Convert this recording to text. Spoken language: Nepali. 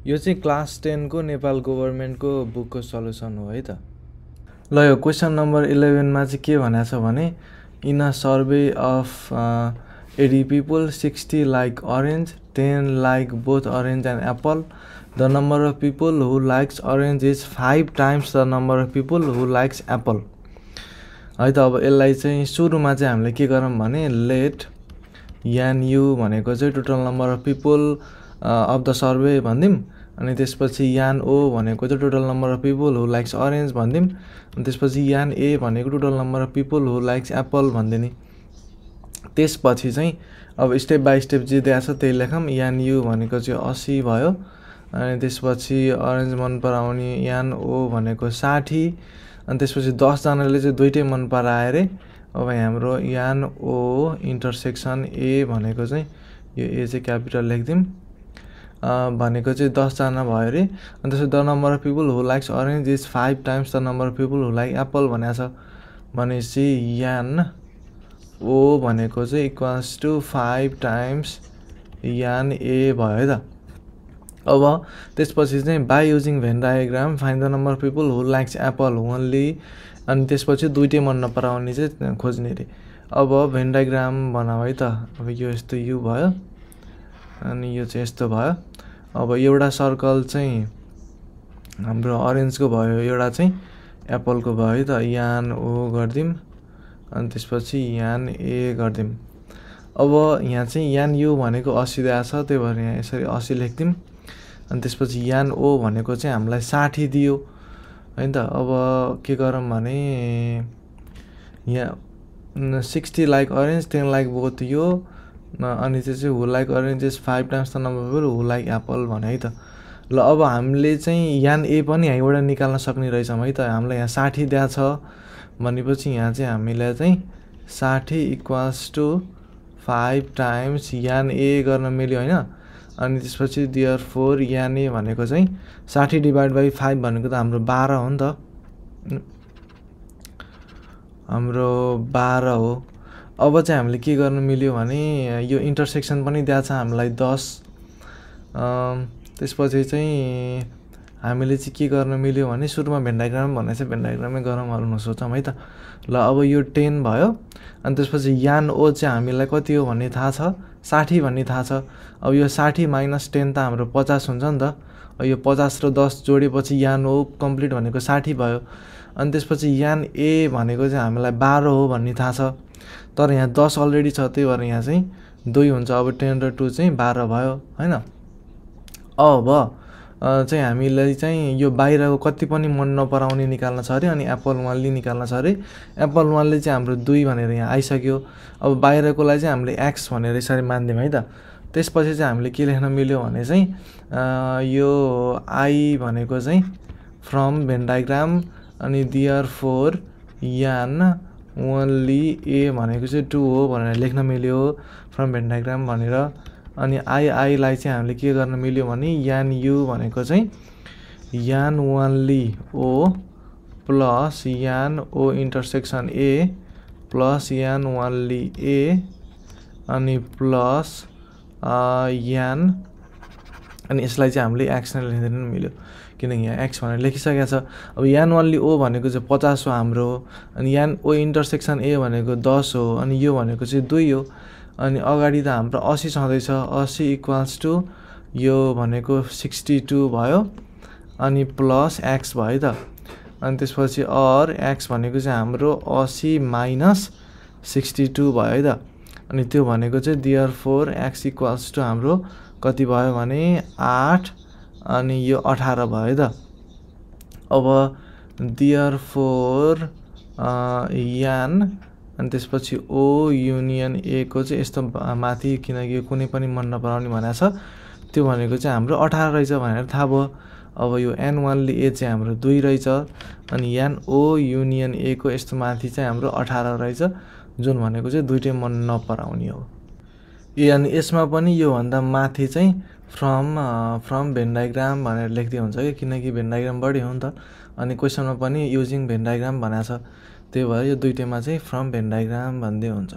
यो चाहिँ क्लास 10 को नेपाल गभर्नमेन्टको बुकको सल्युसन हो है त। ल यो क्वेसन नम्बर 11 मा चाहिँ के भनेको छ भने in a survey of 80 people 60 like orange 10 like both orange and apple the number of people who likes orange is 5 times the number of people who likes apple है त। अब यसलाई चाहिँ सुरुमा चाहिँ हामीले के गरौँ भने लेट एन यु भनेको चाहिँ total number of people of the survey भन्दिम अनि त्यसपछि यान ओ भनेको चाहिँ total number of people who likes orange भन्दिम अनि त्यसपछि यान ए भनेको total number of people who likes apple भन्दिने। त्यसपछि चाहिँ अब स्टेप बाई स्टेप जे दिएको छ त्यही लेखौँ। यान यु भनेको चाहिँ 80 भयो अनि त्यसपछि अरेन्ज मन पराउने यान ओ भनेको 60 अनि त्यसपछि 10 जनाले चाहिँ दुईटै मन पराए रे। अब हाम्रो यान ओ इन्टरसेक्सन ए भनेको चाहिँ यो ए चाहिँ क्यापिटल लेख्दिम भनेको चाहिँ 10 जना भयो रे। अनि त्यसपछि the number of people who likes orange is 5 times the number of people who like apple भनेको छ भनेपछि यान ओ भनेको चाहिँ इक्वल्स टु 5 टाइम्स यान ए भयो है त। अब त्यसपछि चाहिँ by using van diagram find the number of people who likes Apple only अनि त्यसपछि दुईटै मन नपराउने चाहिँ खोज्ने रे। अब भेन डायग्राम बनाऊ है त। अब यो यस्तो यु भयो अनि यो चाहिँ यस्तो भयो। अब एउटा सर्कल चाहिँ हाम्रो अरेन्जको भयो एउटा चाहिँ एप्पलको भयो है त। यान ओ गर्दिम अनि त्यसपछि यान ए गर्दिम। अब यहाँ चाहिँ यान यु भनेको 80 दिएको छ त्यही भएर यहाँ यसरी 80 लेख्दिम अनि त्यसपछि यान ओ भनेको चाहिँ हामीलाई 60 दियो हैन त। अब के गरौँ भने यहाँ 60 लाइक अरेन्ज 10 लाइक बोथ यो अनि चाहिँ who like orange is 5 times the number of people who like apple भने है त। ल अब हामीले चाहिँ यान ए पनि यहीँबाट निकाल्न सक्ने रहेछौँ है त। हामीलाई यहाँ 60 दिएको छ भनेपछि यहाँ चाहिँ हामीलाई चाहिँ 60 इक्वल्स टु 5 टाइम्स यान ए गर्न मिल्यो होइन। अनि त्यसपछि देयरफोर यान ए भनेको चाहिँ 60 डिभाइड बाई 5 भनेको त हाम्रो 12 हो नि त। हाम्रो 12 हो। अब चाहिँ हामीले के गर्न मिल्यो भने यो इन्टरसेक्सन पनि दिएको छ हामीलाई 10 त्यसपछि चाहिँ हामीले चाहिँ के गर्न मिल्यो भने सुरुमा भेन डायग्राम भनेको चाहिँ भेन डायग्रामै गरौँ नसोचौँ है त। ल अब यो 10 भयो अनि त्यसपछि यान ओ चाहिँ हामीलाई कति हो भन्ने थाहा छ 60 भन्ने थाहा छ। अब यो 60 माइनस 10 त हाम्रो 50 हुन्छ नि त। यो 50 र 10 जोडेपछि यान ओ कम्प्लिट भनेको 60 भयो अनि त्यसपछि यान ए भनेको चाहिँ हामीलाई 12 हो भन्ने थाहा छ तर यहाँ 10 अलरेडी छ त्यही भएर यहाँ चाहिँ 2 हुन्छ। अब 10 र 2 चाहिँ 12 भयो हैन। अब चाहिँ हामीलाई चाहिँ यो बाहिरको कति पनि मन नपराउने निकाल्न छ अरे अनि एप्पल वानली निकाल्न छ अरे। एप्पल वानले चाहिँ हाम्रो 2 भनेर यहाँ आइसक्यो। अब बाहिरकोलाई चाहिँ हामीले एक्स भनेर यसरी मान्दियौँ है त। त्यसपछि चाहिँ हामीले के लेख्न मिल्यो भने चाहिँ यो आई भनेको चाहिँ फ्रम भेन डायग्राम अनि देयरफोर यान ओन्ली ए भनेको चाहिँ 2 हो भनेर लेख्न मिल्यो फ्रम भेन डायग्राम भनेर। अनि आईलाई चाहिँ हामीले के गर्न मिल्यो भने यान यु भनेको चाहिँ यान ओन्ली ओ प्लस यान ओ इन्टरसेक्सन ए प्लस यान ओन्ली ए अनि प्लस यान अनि यसलाई चाहिँ हामीले एक्स नै लेख्दैन मिल्यो किनकि यहाँ एक्स भनेर लेखिसकेको छ। अब यान ओन्ली ओ भनेको चाहिँ 50 हो हाम्रो अनि यान ओ इन्टरसेक्सन ए भनेको 10 हो अनि यो भनेको चाहिँ 2 हो अनि अगाडि त हाम्रो 80 छँदैछ 80 इक्वल्स टु यो भनेको 62 भयो अनि प्लस एक्स भयो त। अनि त्यसपछि अर एक्स भनेको चाहिँ हाम्रो 80 माइनस 62 भयो है त। अनि त्यो भनेको चाहिँ देयरफोर एक्स इक्वल्स टु हाम्रो कति भयो भने 8 अनि यो 18 भयो त। अब देयरफोर यान अनि त्यसपछि ओ युनियन ए को चाहिँ यस्तो माथि किनकि कुनै पनि मन नपराउने भनेको छ त्यो भनेको चाहिँ हाम्रो 18 रहेछ भनेर थाहा भयो। अब यो एन वानली ए चाहिँ हाम्रो 2 रहेछ अनि यान ओ युनियन ए को यस्तो माथि चाहिँ हाम्रो 18 रहेछ जुन भनेको चाहिँ दुईटै मन नपराउने हो। अनि यसमा पनि योभन्दा माथि चाहिँ फ्रम भेन डायग्राम भनेर लेख्दै हुन्छ कि किनकि भेन डायग्राम बढी हो नि त। अनि क्वेसनमा पनि युजिङ भेन डायग्राम भनेको छ त्यही भएर यो दुईटैमा चाहिँ फ्रम भेन डायग्राम भन्दै हुन्छ।